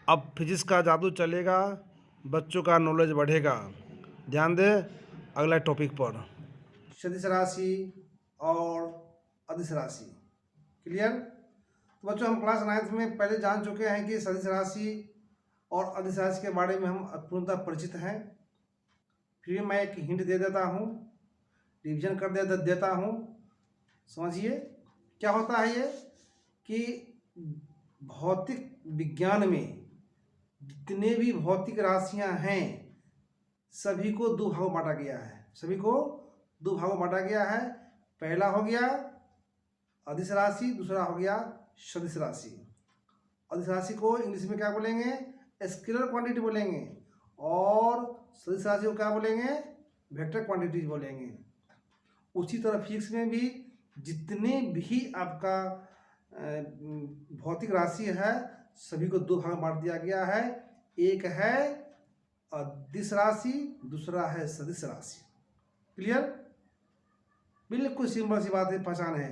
अब फिजिक्स का जादू चलेगा, बच्चों का नॉलेज बढ़ेगा। ध्यान दें अगला टॉपिक पर। सदिश राशि और अदिश राशि क्लियर। तो बच्चों हम क्लास 9th में पहले जान चुके हैं कि सदिश राशि और अदिश राशि के बारे में हम पूर्णतः परिचित हैं। फिर मैं एक हिंट दे देता हूँ, रिविजन कर देता हूँ। समझिए क्या होता है ये कि भौतिक विज्ञान में जितने भी भौतिक राशियां हैं सभी को दो भागों बांटा गया है। सभी को दो भागों बांटा गया है। पहला हो गया अदिश राशि, दूसरा हो गया सदिश राशि। अदिश राशि को इंग्लिश में क्या बोलेंगे? स्केलर क्वांटिटी बोलेंगे। और सदिश राशि को क्या बोलेंगे? वेक्टर क्वांटिटीज बोलेंगे। उसी तरह फिजिक्स में भी जितने भी आपका भौतिक राशि है सभी को दो भाग में बांट दिया गया है। एक है अदिश राशि, दूसरा है सदिश राशि। क्लियर? बिल्कुल सिंपल सी बात है, पहचान है।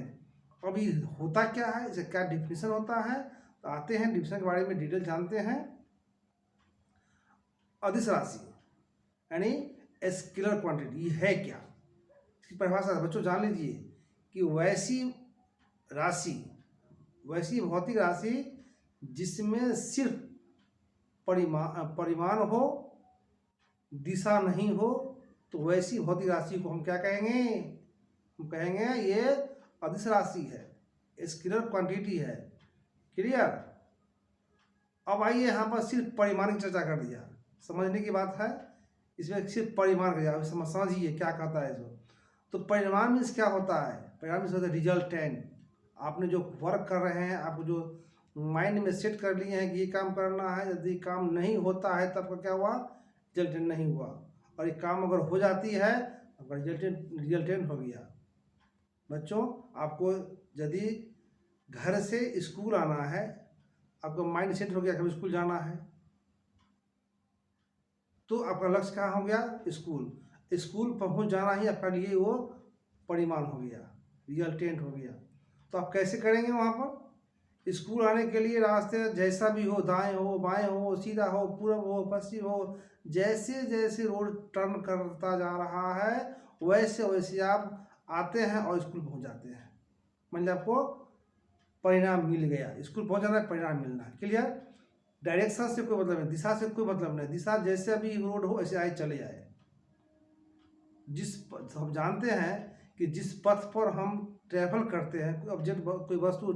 अभी होता क्या है, इसे क्या डिफिनेशन होता है, तो आते हैं डिफिनेशन के बारे में डिटेल जानते हैं। अदिश राशि यानी स्केलर क्वांटिटी है क्या, इसकी परिभाषा बच्चों जान लीजिए कि वैसी राशि, वैसी भौतिक राशि जिसमें सिर्फ परिमाण हो, दिशा नहीं हो, तो वैसी भौतिक राशि को हम क्या कहेंगे? हम कहेंगे ये अदिश राशि है, स्केलर क्वांटिटी है। क्लियर? अब आइए यहाँ पर सिर्फ परिमाण की चर्चा कर दिया, समझने की बात है। इसमें सिर्फ परिमाण का आप समझिए क्या कहता है इसको। तो परिमाण मीन्स क्या होता है? परिमाण मीन्स होता है रिजल्टेंट। आपने जो वर्क कर रहे हैं, आप जो माइंड में सेट कर लिए हैं कि ये काम करना है, यदि काम नहीं होता है तब क्या हुआ? रिजल्टेंट नहीं हुआ। और ये काम अगर हो जाती है तो रिजल्टेंट हो गया। बच्चों आपको यदि घर से स्कूल आना है, आपका माइंड सेट हो गया कि स्कूल जाना है, तो आपका लक्ष्य कहाँ हो गया? स्कूल। स्कूल पहुंच जाना ही आपका लिए वो परिमाण हो गया, रिजल्टेंट हो गया। तो आप कैसे करेंगे वहाँ पर? स्कूल आने के लिए रास्ते जैसा भी हो, दाएं हो, बाएं हो, सीधा हो, पूर्व हो, पश्चिम हो, जैसे जैसे रोड टर्न करता जा रहा है वैसे वैसे आप आते हैं और स्कूल पहुंच जाते हैं। मतलब आपको परिणाम मिल गया, स्कूल पहुंच जाना है, परिणाम मिलना है। क्लियर? डायरेक्शन से कोई मतलब नहीं, दिशा से कोई मतलब नहीं। दिशा जैसे भी रोड हो ऐसे आए चले आए। हम जानते हैं कि जिस पथ पर हम ट्रैवल करते हैं, कोई ऑब्जेक्ट, कोई वस्तु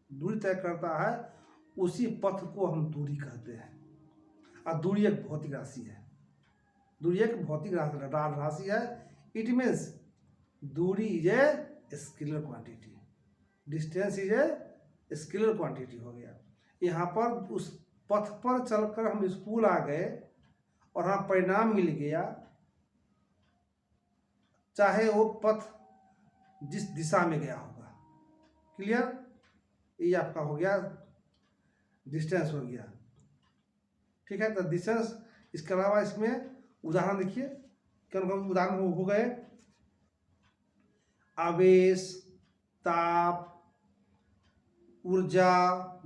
दूरी तय करता है, उसी पथ को हम दूरी कहते हैं। और दूरी एक भौतिक राशि है। दूरी एक भौतिक राशि है। इट मीन्स दूरी is a scalar quantity, distance is a scalar quantity हो गया। यहाँ पर उस पथ पर चलकर हम स्कूल आ गए और हाँ परिणाम मिल गया, चाहे वो पथ जिस दिशा में गया होगा। क्लियर? ये आपका हो गया डिस्टेंस हो गया। ठीक है, तो डिस्टेंस। इसके अलावा इसमें उदाहरण देखिए, कौन कौन उदाहरण हो गए? आवेश, ताप, ऊर्जा,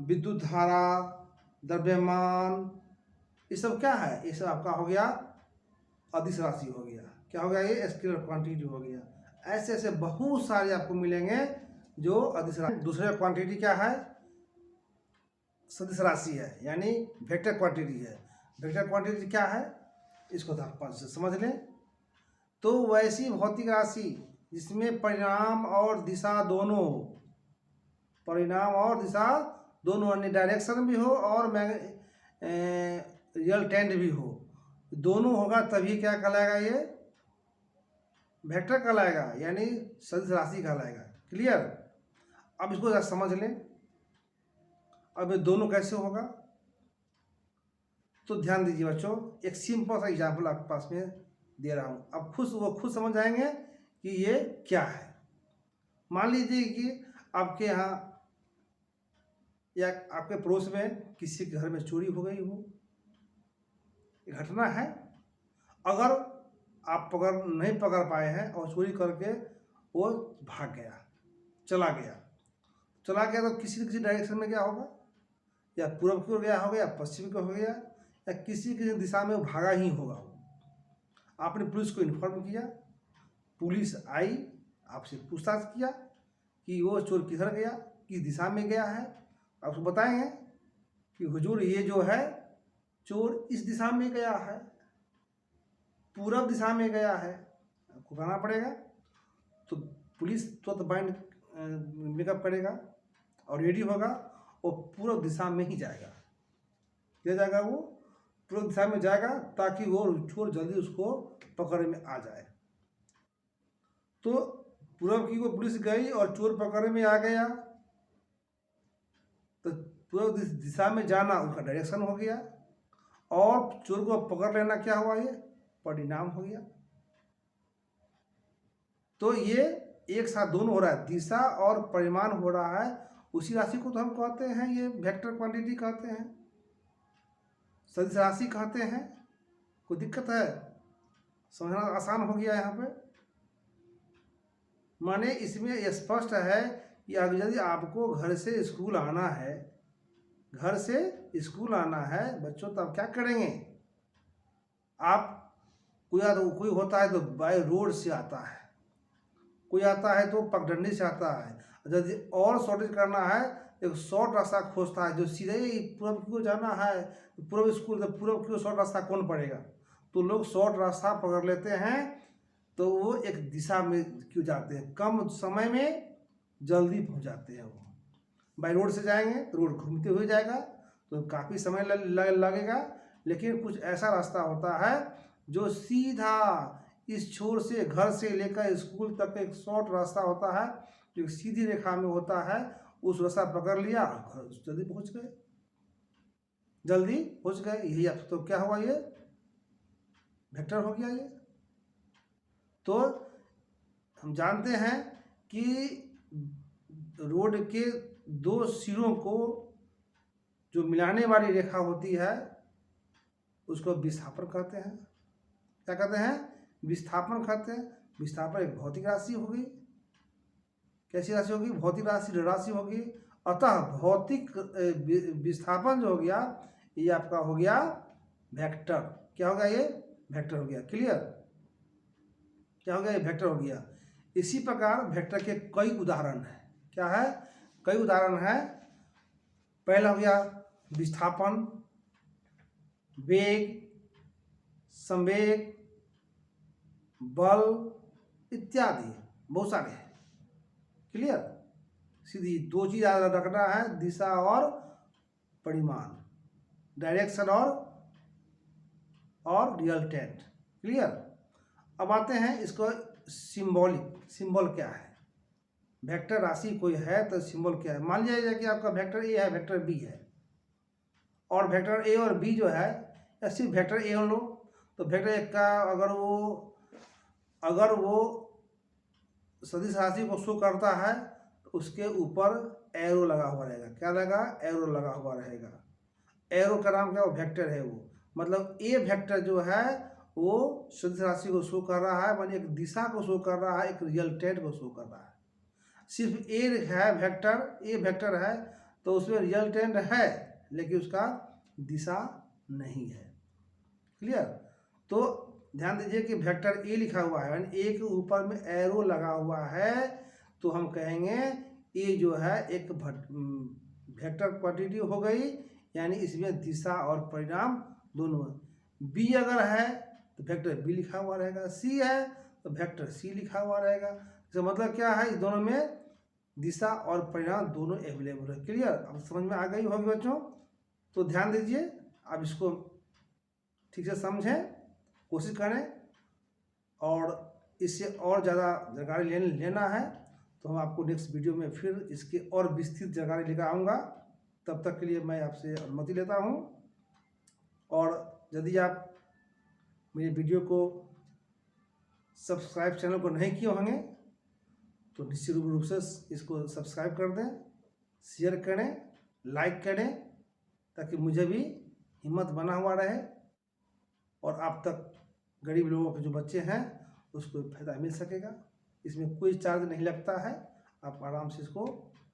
विद्युत धारा, द्रव्यमान, ये सब क्या है? ये सब आपका हो गया अदिश राशि हो गया। क्या हो गया? ये स्केलर क्वांटिटी हो गया। ऐसे ऐसे बहुत सारे आपको मिलेंगे जो अदिश राशि। दूसरे क्वांटिटी क्या है? सदिश राशि है, यानी वेक्टर क्वांटिटी है। वेक्टर क्वांटिटी क्या है इसको समझ लें। तो वैसी भौतिक राशि जिसमें परिणाम और दिशा दोनों हो, परिणाम और दिशा दोनों, यानी डायरेक्शन भी हो और रिजल्टेंट भी हो, दोनों होगा तभी क्या कहलाएगा? ये वेक्टर कहलाएगा, यानी सदिश राशि कहलाएगा। क्लियर? अब इसको जरा समझ लें। अब ये दोनों कैसे होगा तो ध्यान दीजिए बच्चों, एक सिंपल सा एग्जाम्पल आपके पास में दे रहा हूँ। अब खुद समझ जाएंगे कि ये क्या है। मान लीजिए कि आपके यहाँ या आपके पड़ोस में किसी के घर में चोरी हो गई हो, घटना है। अगर आप नहीं पकड़ पाए हैं और चोरी करके वो भाग गया, चला गया तो किसी न किसी डायरेक्शन में क्या होगा? या पूर्व की ओर गया होगा या पश्चिम की ओर हो गया या किसी किसी दिशा में वो भागा ही होगा। आपने पुलिस को इन्फॉर्म किया, पुलिस आई, आपसे पूछताछ किया कि वो चोर किधर गया, किस दिशा में गया है। आपको बताएंगे कि हुजूर ये जो है चोर इस दिशा में गया है, पूरब दिशा में गया है, आपको कहना पड़ेगा। तो पुलिस तुरंत बाइंड मेकअप करेगा और रेडी होगा, वो पूर्व दिशा में ही जाएगा। क्या जाएगा? वो पूर्व दिशा में जाएगा ताकि वो चोर जल्दी उसको पकड़ने में आ जाए। तो पूर्व की वो पुलिस गई और चोर पकड़ने में आ गया, तो पूर्व दिशा में जाना उसका डायरेक्शन हो गया और चोर को पकड़ लेना क्या हुआ? ये परिणाम हो गया। तो ये एक साथ दोनों हो रहा है, दिशा और परिमाण हो रहा है। उसी राशि को तो हम कहते हैं, ये वेक्टर क्वांटिटी कहते हैं, सदिश राशि कहते हैं। कोई दिक्कत है? समझना आसान हो गया यहाँ पे। माने इसमें स्पष्ट है कि अगर यदि आपको घर से स्कूल आना है, घर से स्कूल आना है बच्चों, तो आप क्या करेंगे? आप कोई होता है तो बाय रोड से आता है, कोई आता है तो पगडंडी से आता है। यदि और शॉर्टेज करना है, एक शॉर्ट रास्ता खोजता है जो सीधे पूर्व की ओर जाना है, पूर्व स्कूल, तो पूर्व की ओर शॉर्ट रास्ता कौन पड़ेगा? तो लोग शॉर्ट रास्ता पकड़ लेते हैं, तो वो एक दिशा में क्यों जाते हैं, कम समय में जल्दी पहुंच जाते हैं। वो बाई रोड से जाएंगे तो रोड घूमते हुए जाएगा तो काफ़ी समय लगेगा, लेकिन कुछ ऐसा रास्ता होता है जो सीधा इस छोर से, घर से लेकर स्कूल तक एक शॉर्ट रास्ता होता है जो सीधी रेखा में होता है। उस रास्ता पकड़ लिया, घर जल्दी पहुंच गए, जल्दी पहुंच गए। यही आप तो क्या हुआ? ये वेक्टर हो गया। ये तो हम जानते हैं कि रोड के दो सिरों को जो मिलाने वाली रेखा होती है उसको विस्थापन कहते हैं। क्या कहते हैं? विस्थापन कहते हैं। विस्थापन एक भौतिक राशि होगी। कैसी राशि होगी? भौतिक राशि होगी। अतः भौतिक विस्थापन जो हो गया, ये आपका हो गया वेक्टर। क्या हो गया? ये वेक्टर हो गया। क्लियर? क्या हो गया? ये वेक्टर हो गया। इसी प्रकार वेक्टर के कई उदाहरण हैं। क्या है? कई उदाहरण है। पहला हो गया विस्थापन, वेग, संवेग, बल इत्यादि बहुत सारे हैं। क्लियर? सीधी दो चीज रखना है, दिशा और परिमाण, डायरेक्शन और रिजल्टेंट। क्लियर? अब आते हैं इसको सिंबॉलिक। सिंबल क्या है? वेक्टर राशि कोई है तो सिंबल क्या है? मान लीजिए कि आपका वेक्टर ए है, वेक्टर बी है, और वेक्टर ए और बी जो है, या सिर्फ वेक्टर ए लो, तो वेक्टर ए का अगर वो सदिश राशि को शो करता है तो उसके ऊपर एरो लगा हुआ रहेगा। क्या लगा? एरो लगा हुआ रहेगा। एरो का नाम क्या? वो वेक्टर है। वो मतलब ए वेक्टर जो है वो सदिश राशि को शो कर रहा है, मानी एक दिशा को शो कर रहा है, एक रिजल्टेंट को शो कर रहा है। सिर्फ ए है वेक्टर, ए वेक्टर है तो उसमें रिजल्टेंट है लेकिन उसका दिशा नहीं है। क्लियर? तो ध्यान दीजिए कि वेक्टर ए लिखा हुआ है, यानी ए के ऊपर में एरो लगा हुआ है, तो हम कहेंगे ए जो है एक वेक्टर क्वांटिटी हो गई, यानी इसमें दिशा और परिणाम दोनों है। बी अगर है तो वेक्टर बी लिखा हुआ रहेगा, सी है तो वेक्टर सी लिखा हुआ रहेगा। इसका मतलब क्या है? इस दोनों में दिशा और परिणाम दोनों अवेलेबल है। क्लियर? अब समझ में आ गई होगी बच्चों? तो ध्यान दीजिए, अब इसको ठीक से समझें, कोशिश करें, और इससे और ज़्यादा जानकारी लेना है तो हम आपको नेक्स्ट वीडियो में फिर इसकी और विस्तृत जानकारी लेकर आऊँगा। तब तक के लिए मैं आपसे अनुमति लेता हूँ। और यदि आप मेरे वीडियो को सब्सक्राइब, चैनल को नहीं किए होंगे तो निश्चित रूप से इसको सब्सक्राइब कर दें, शेयर करें, लाइक करें, ताकि मुझे भी हिम्मत बना हुआ रहे और आप तक गरीब लोगों के जो बच्चे हैं उसको फ़ायदा मिल सकेगा। इसमें कोई चार्ज नहीं लगता है, आप आराम से इसको